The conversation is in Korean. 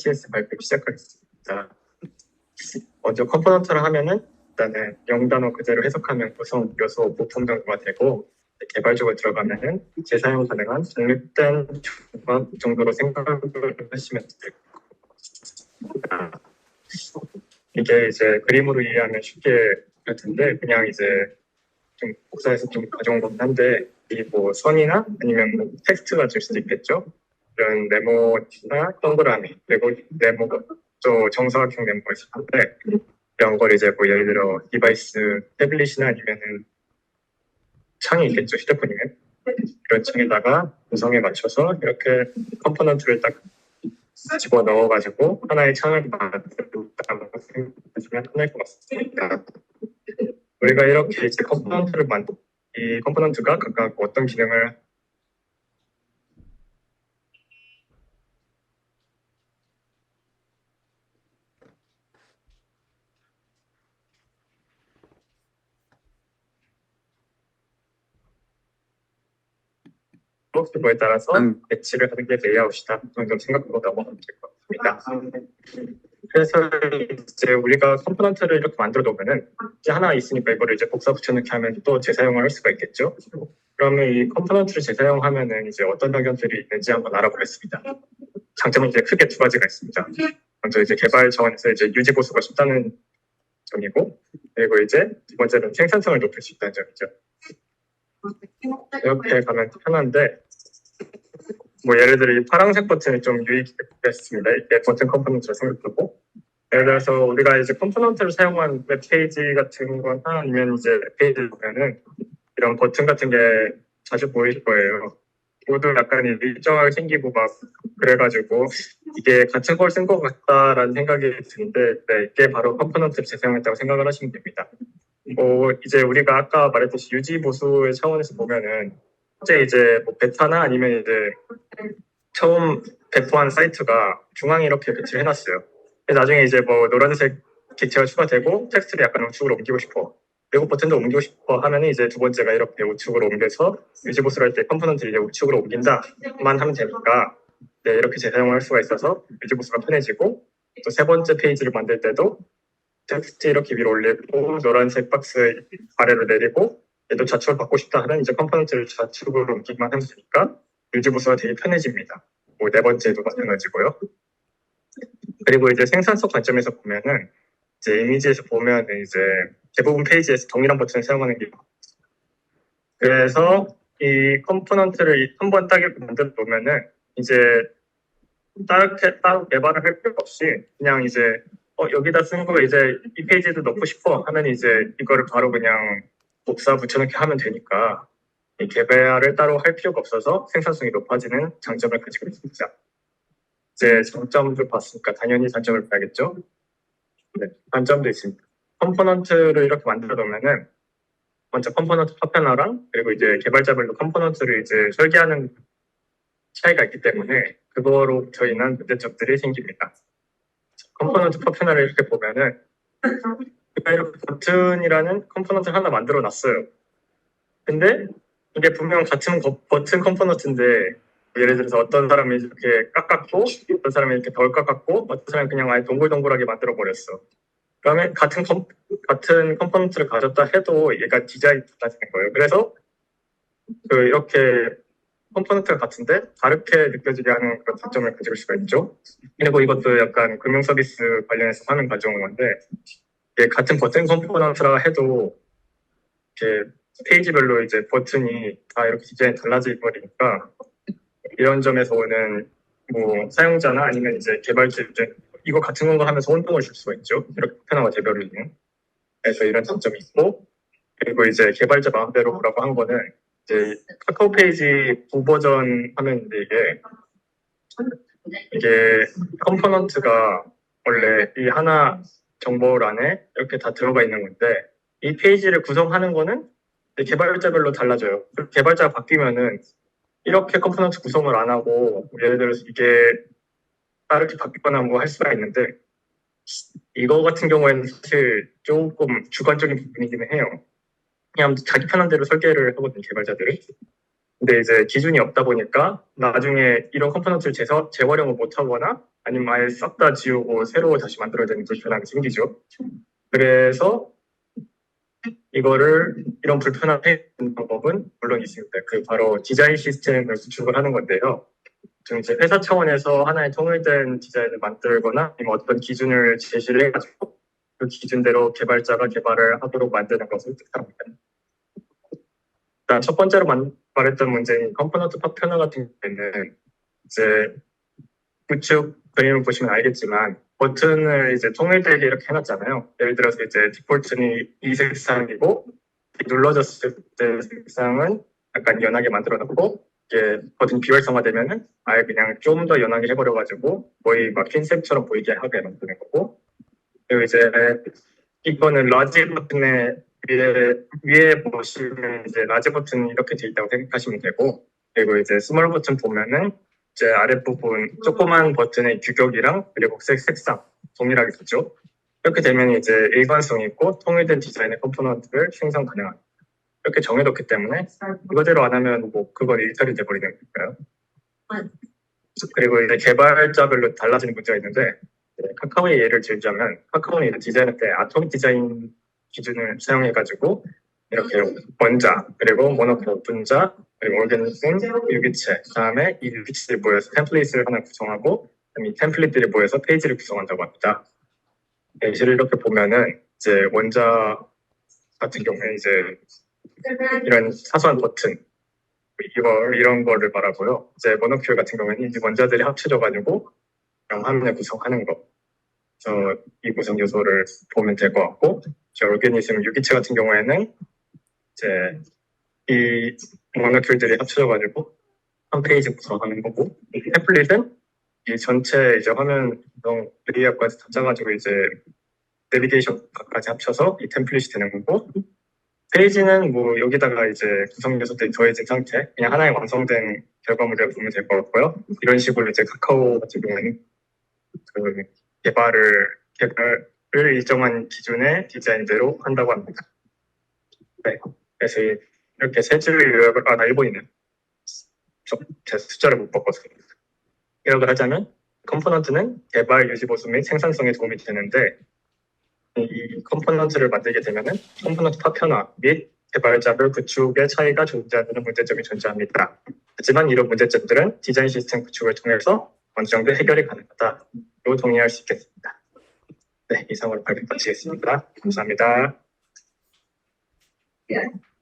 ATS 발표 시작하겠습니다. 먼저 컴포넌트를 하면은 일단은 영단어 그대로 해석하면 구성, 요소, 부품 정도가 되고 개발적으로 들어가면은 재사용 가능한 독립된 조각 정도로 생각을 하시면 될 겁니다. 이게 이제 그림으로 이해하면 쉽게 할 텐데 그냥 이제 좀 복사해서 좀 가져온 거긴 한데 이 뭐 선이나 아니면 뭐 텍스트가 될 수도 있겠죠. 이런 네모나 동그라미 그리고 네모가 또 정사각형 네모가 있는데 이런 걸 이제 뭐 예를 들어 디바이스 태블릿이나 아니면은 창이 있겠죠, 휴대폰이면. 이런 창에다가 구성에 맞춰서 이렇게 컴포넌트를 딱 집어 넣어가지고 하나의 창을 만들었다고 생각하시면 끝날 것 같습니다. 우리가 이렇게 이제 컴포넌트를 만들, 이 컴포넌트가 각각 어떤 기능을 그거에 따라서 배치를 하는 게 레이아웃이다. 좀 생각하고 넘어가면 될 것 같습니다. 그래서 이제 우리가 컴포넌트를 이렇게 만들어 놓으면은 이제 하나 있으니까 이거를 이제 복사 붙여넣기 하면 또 재사용을 할 수가 있겠죠. 그러면 이 컴포넌트를 재사용하면은 이제 어떤 장점들이 있는지 한번 알아보겠습니다. 장점은 이제 크게 두 가지가 있습니다. 먼저 이제 개발 차원에서 이제 유지 보수가 쉽다는 점이고, 그리고 이제 두 번째는 생산성을 높일 수 있다는 점이죠. 이렇게 가면 편한데, 뭐 예를 들어 이 파란색 버튼이 좀 유익했습니다. 이게 버튼 컴포넌트를 생각하고, 예를 들어서 우리가 이제 컴포넌트를 사용한 웹페이지 같은 거나 아니면 이제 웹페이지를 보면은 이런 버튼 같은 게 자주 보일 거예요. 모두 약간 일정하게 생기고 막 그래가지고 이게 같은 걸 쓴 것 같다라는 생각이 드는데 네, 이게 바로 컴포넌트를 재사용했다고 생각을 하시면 됩니다. 이제 우리가 아까 말했듯이 유지 보수의 차원에서 보면은 이제 뭐 베타나 아니면 이제 처음 배포한 사이트가 중앙에 이렇게 배치를 해놨어요. 나중에 이제 뭐 노란색 객체가 추가되고 텍스트를 약간 우측으로 옮기고 싶어. 그리고 버튼도 옮기고 싶어 하면은 이제 두 번째가 이렇게 우측으로 옮겨서 유지보수를 할 때 컴포넌트를 이제 우측으로 옮긴다만 하면 되니까 네, 이렇게 재사용을 할 수가 있어서 유지보수가 편해지고 또 세 번째 페이지를 만들 때도 텍스트 이렇게 위로 올리고 노란색 박스 아래로 내리고 얘도 좌측을 받고 싶다 하면 이제 컴포넌트를 좌측으로 옮기기만 하면 되니까 유지보수가 되게 편해집니다. 뭐 네 번째도 마찬가지고요. 그리고 이제 생산성 관점에서 보면은 이제 이미지에서 보면 이제 대부분 페이지에서 동일한 버튼을 사용하는 게 그래서 이 컴포넌트를 한번 딱 이렇게 만들어 놓으면은 이제 따로 개발을 할 필요 없이 그냥 이제 여기다 쓴 거 이제 이 페이지에도 넣고 싶어 하면 이제 이거를 바로 그냥 복사 붙여넣기 하면 되니까 이 개발을 따로 할 필요가 없어서 생산성이 높아지는 장점을 가지고 있습니다. 이제 장점을 봤으니까 당연히 단점을 봐야겠죠. 네, 단점도 있습니다. 컴포넌트를 이렇게 만들어 놓으면은 먼저 컴포넌트 파편화랑 그리고 이제 개발자별로 컴포넌트를 이제 설계하는 차이가 있기 때문에 그거로부터 인한 문제점들이 생깁니다. 컴포넌트 파편화를 이렇게 보면은 이렇게 버튼이라는 컴포넌트를 하나 만들어 놨어요. 근데 이게 분명 같은 버튼 컴포넌트인데 예를 들어서 어떤 사람이 이렇게 깎았고 어떤 사람이 이렇게 덜 깎았고 어떤 사람이 그냥 아예 동글동글하게 만들어 버렸어. 그러면 같은 컴포넌트를 가졌다 해도 얘가 디자인이 달라지는 거예요. 그래서 이렇게 컴포넌트가 같은데 다르게 느껴지게 하는 그런 단점을 가질 수가 있죠. 그리고 이것도 약간 금융 서비스 관련해서 하는 과정인 건데 이게 같은 버튼 컴포넌트라 해도 이렇게 페이지별로 이제 버튼이 다 이렇게 디자인이 달라져 버리니까 이런 점에서 오는 뭐 사용자나 아니면 이제 개발자 이거 같은 건가 하면서 혼동을 줄 수가 있죠. 이렇게 편화와 대별을 있는. 그래서 이런 장점이 있고 그리고 이제 개발자 마음대로 보라고 한 거는 이제 카카오 페이지 9버전 하면 이게 컴포넌트가 원래 이 하나 정보란에 이렇게 다 들어가 있는 건데 이 페이지를 구성하는 거는 개발자별로 달라져요. 개발자가 바뀌면은 이렇게 컴포넌트 구성을 안 하고 예를 들어서 이게 다르게 바뀌거나 뭐 할 수가 있는데 이거 같은 경우에는 사실 조금 주관적인 부분이기는 해요. 그냥 자기 편한 대로 설계를 하거든요, 개발자들이. 근데 이제 기준이 없다 보니까 나중에 이런 컴포넌트를 재활용을 못하거나 아니면 아예 싹 다 지우고 새로 다시 만들어야 되는 불편함이 생기죠. 그래서 이런 불편함을 해결하는 방법은 물론 있습니다. 그 바로 디자인 시스템을 구축을 하는 건데요. 좀 이제 회사 차원에서 하나의 통일된 디자인을 만들거나 아니면 어떤 기준을 제시를 해가지고 그 기준대로 개발자가 개발을 하도록 만드는 것을 뜻합니다. 일단 첫 번째로 말했던 문제인 컴포넌트 파편화 같은 경우에는 이제 구축 그림을 보시면 알겠지만 버튼을 이제 통일되게 이렇게 해놨잖아요. 예를 들어서 이제 디폴트는 이 색상이고 눌러졌을 때 색상은 약간 연하게 만들어놨고 이게 버튼 비활성화되면은 아예 그냥 좀 더 연하게 해버려가지고 거의 막 흰색처럼 보이게 하게 만드는 거고 그리고 이제 이거는 라지 버튼의 위에 보시면 이제 라지 버튼이 이렇게 돼 있다고 생각하시면 되고 그리고 이제 스몰 버튼 보면은 이제 아랫부분 조그만 버튼의 규격이랑 그리고 색상 동일하게 되죠. 이렇게 되면 이제 일관성 있고 통일된 디자인의 컴포넌트를 생성 가능합니다. 이렇게 정해뒀기 때문에 그거대로 안 하면 뭐 그건 일탈이 돼버리는 거니까요. 그리고 이제 개발자별로 달라지는 문제가 있는데 카카오의 예를 들자면 카카오는 디자인할 때 아토믹 디자인 기준을 사용해가지고 이렇게 원자 그리고 모노클 분자 그리고 오르가니즘 유기체 그다음에 이 유기체들이 모여서 템플릿을 하나 구성하고 이 템플릿들이 모여서 페이지를 구성한다고 합니다. 예시를 이렇게 보면은 이제 원자 같은 경우에 이제 이런 사소한 버튼 이런 거를 말하고요. 이제 모노큐 같은 경우에는 이 원자들이 합쳐져가지고 그냥 화면을 구성하는 거. 그래서 이 구성 요소를 보면 될 것 같고, 오르가니즘 유기체 같은 경우에는 이제 이 모노큐들이 합쳐져가지고 한 페이지 구성하는 거고, 이 템플릿은 이 전체 이제 화면 구성 레이아웃까지 다 짜가지고 이제 내비게이션까지 합쳐서 이 템플릿이 되는 거고, 페이지는 뭐 여기다가 이제 구성 요소들이 더해진 상태, 그냥 하나의 완성된 결과물을 보면 될 것 같고요. 이런 식으로 이제 카카오 같은 경우에는 그 개발을 일정한 기준의 디자인대로 한다고 합니다. 네. 그래서 이렇게 세 줄을 요약을, 나 일본이네. 제 숫자를 못 바꿨어요. 요약을 하자면, 컴포넌트는 개발 유지 보수 및 생산성에 도움이 되는데, 이 컴포넌트를 만들게 되면은 컴포넌트 파편화 및 개발자별 구축의 차이가 존재하는 문제점이 존재합니다. 하지만 이런 문제점들은 디자인 시스템 구축을 통해서 어느 정도 해결이 가능하다로 동의할 수 있겠습니다. 네, 이상으로 발표 마치겠습니다. 감사합니다.